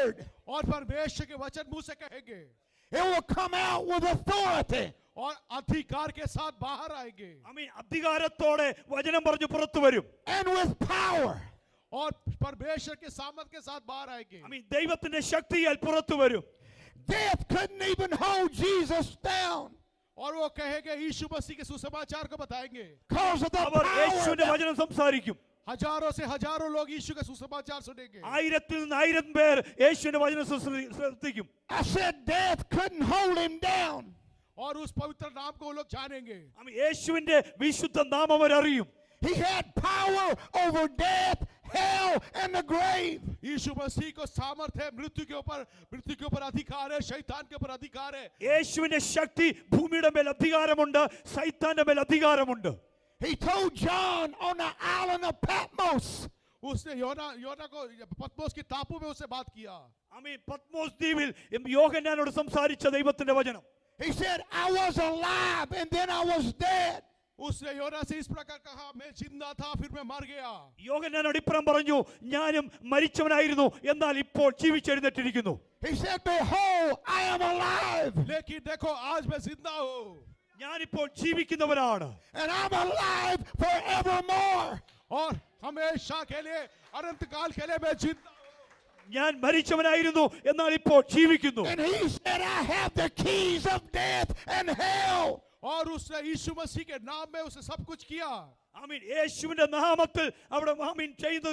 word. और परमेश्वर के वचन मुंह से कहेंगे It will come out with authority. और अधिकार के साथ बाहर आएंगे ആമേൻ അധികാരത്തോടെ വചനം പറഞ്ഞു പുറത്തു വരും And with power. और परमेश्वर के सामर्थ के साथ बाहर आएंगे ആമേൻ ദൈവത്തിന്റെ ശക്തിയാൽ പുറത്തു വരും Death couldn't even hold Jesus down और वो कहेंगे यीशु मसीह के सुसमाचार को बताएंगे because of the our power. യേശുവിന്റെ വചനം സംസാരിക്കും हजारों से हजारों लोग यीशु के सुसमाचार सुनेंगे ആയിരത്തിൽ നിന്ന് ആയിരം പേർ യേശുവിന്റെ വചനം ശ്രദ്ധിക്കും I said death couldn't hold him down. और उस पवित्र नाम को वो लोग जानेंगे ആമേൻ യേശുവിന്റെ വിശുദ്ധ നാമം അവർ അറിയും He had power over death, hell, and the grave. यीशु मसीह को सामर्थ है मृत्यु के ऊपर अधिकार है शैतान के ऊपर अधिकार है യേശുവിന്റെ ശക്തി ഭൂമിയുടെ മേൽ അധികാരമുണ്ട് സൈത്താന്റെ മേൽ അധികാരമുണ്ട് He told John on the island of Patmos, उसने योना को पतमोस की टापू में उससे बात किया ആമേൻ പത്മോസ് ദ്വീപിൽ യോഹന്നാനോട് സംസാരിച്ച ദൈവത്തിന്റെ വചനം he said, I was alive and then I was dead. उसने योना से इस प्रकार कहा मैं जिंदा था फिर मैं मर गया യോഹന്നാനോട് ഇപ്രം പറഞ്ഞു ഞാനും മരിച്ചവനായിരുന്നു എന്നാൽ ഇപ്പോൾ ജീവിച്ചെഴുന്നേറ്റിരിക്കുന്നു He said, behold, I am alive लेकिन देखो आज मैं जिंदा हूँ ഞാനിപ്പോൾ ജീവിക്കുന്നവനാണ് and I'm alive forevermore. और हमेशा के लिए अनंत काल के लिए मैं जिंदा हूँ ഞാൻ മരിച്ചവനായിരുന്നു എന്നാൽ ഇപ്പോൾ ജീവിക്കുന്നു And he said, I have the keys of death and hell. और उसने यीशु मसीह के नाम में उसे सब कुछ किया ആമീൻ യേശുവിന്റെ നാമത്തിൽ അവിടെ ആമീൻ ചെയ്ത്